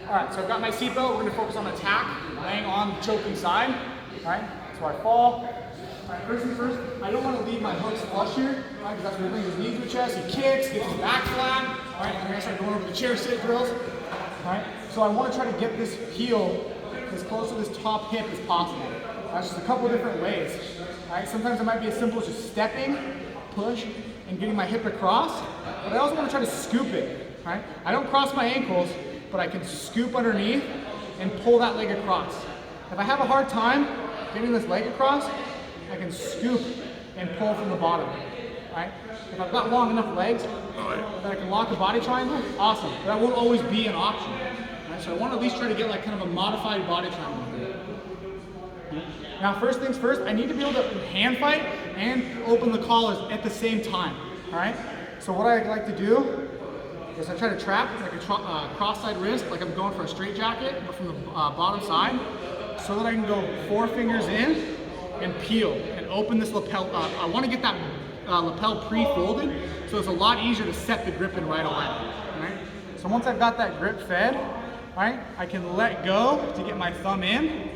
All right, so I've got my seatbelt. We're gonna focus on attack, laying on the choking side. All right, so I fall. All right, first things first, I don't want to leave my hooks flush here, right, because that's where he brings his knees to the chest, he kicks, gets his back flat. All right, and I'm gonna start going over the chair sit drills. All right, so I want to try to get this heel as close to this top hip as possible. That's just a couple different ways. All right, sometimes it might be as simple as just stepping, push, and getting my hip across, but I also want to try to scoop it. All right, I don't cross my ankles, but I can scoop underneath and pull that leg across. If I have a hard time getting this leg across, I can scoop and pull from the bottom. Right? If I've got long enough legs that I can lock a body triangle, awesome. But that won't always be an option. Right? So I want to at least try to get like kind of a modified body triangle. Now, first things first, I need to be able to hand fight and open the collars at the same time. All right? So what I like to do is I try to trap like a cross-side wrist, like I'm going for a straight jacket, but from the bottom side, so that I can go 4 fingers in and peel and open this lapel up. I want to get that lapel pre-folded, so it's a lot easier to set the grip in right away. Right? So once I've got that grip fed, right, I can let go to get my thumb in.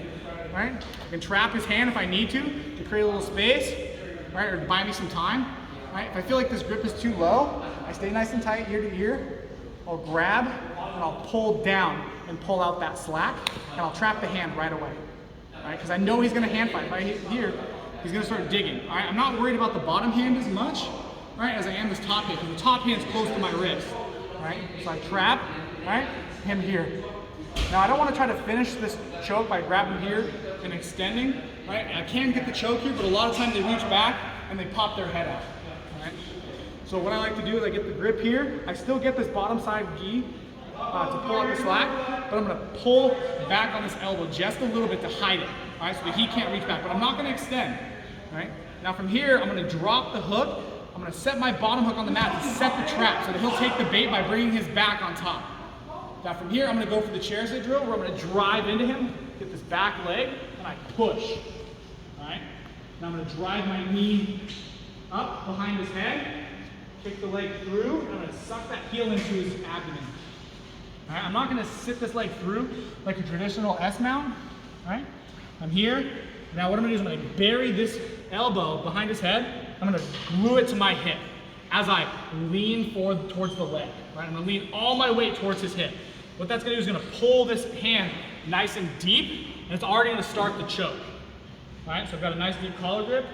Right? I can trap his hand if I need to create a little space, right, or to buy me some time. Right? If I feel like this grip is too low, I stay nice and tight ear to ear. I'll grab and I'll pull down and pull out that slack, and I'll trap the hand right away. Right? Because I know he's going to hand fight. If I hit here, he's going to start digging. All right? I'm not worried about the bottom hand as much, right, as I am this top hand, because the top hand's close to my wrist. Right? So I trap, right, him here. Now I don't want to try to finish this choke by grabbing here and extending. Right? I can get the choke here, but a lot of times they reach back and they pop their head out. Right? So what I like to do is I get the grip here. I still get this bottom side gi to pull out the slack, but I'm going to pull back on this elbow just a little bit to hide it, all right, so that he can't reach back, but I'm not going to extend. Right? Now from here, I'm going to drop the hook. I'm going to set my bottom hook on the mat to set the trap so that he'll take the bait by bringing his back on top. Now from here, I'm going to go for the chair sit drill where I'm going to drive into him, get this back leg, and I push. All right? Now I'm going to drive my knee up behind his head, kick the leg through, and I'm going to suck that heel into his abdomen. All right? I'm not going to sit this leg through like a traditional S mount. All right? I'm here. Now what I'm going to do is I'm going to bury this elbow behind his head. I'm going to glue it to my hip as I lean forward towards the leg. Right? I'm going to lean all my weight towards his hip. What that's going to do is going to pull this hand nice and deep, and it's already going to start the choke. All right? So I've got a nice deep collar grip.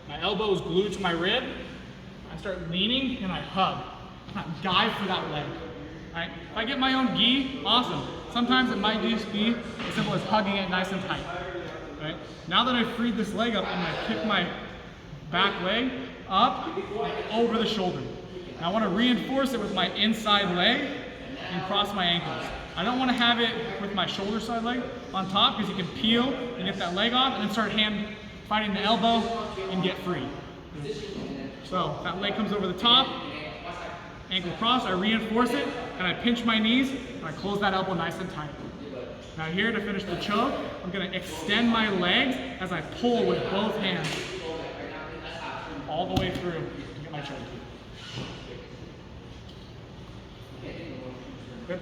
My elbow is glued to my rib. I start leaning and I hug. I dive for that leg. All right? If I get my own gi, awesome. Sometimes it might just be as simple as hugging it nice and tight. All right? Now that I've freed this leg up, I'm going to kick my back leg up and over the shoulder. Now I want to reinforce it with my inside leg and cross my ankles. I don't want to have it with my shoulder side leg on top because you can peel and get that leg off and then start hand fighting the elbow and get free. So that leg comes over the top, ankle cross, I reinforce it, and I pinch my knees, and I close that elbow nice and tight. Now here to finish the choke, I'm going to extend my legs as I pull with both hands all the way through to get my choke. Good?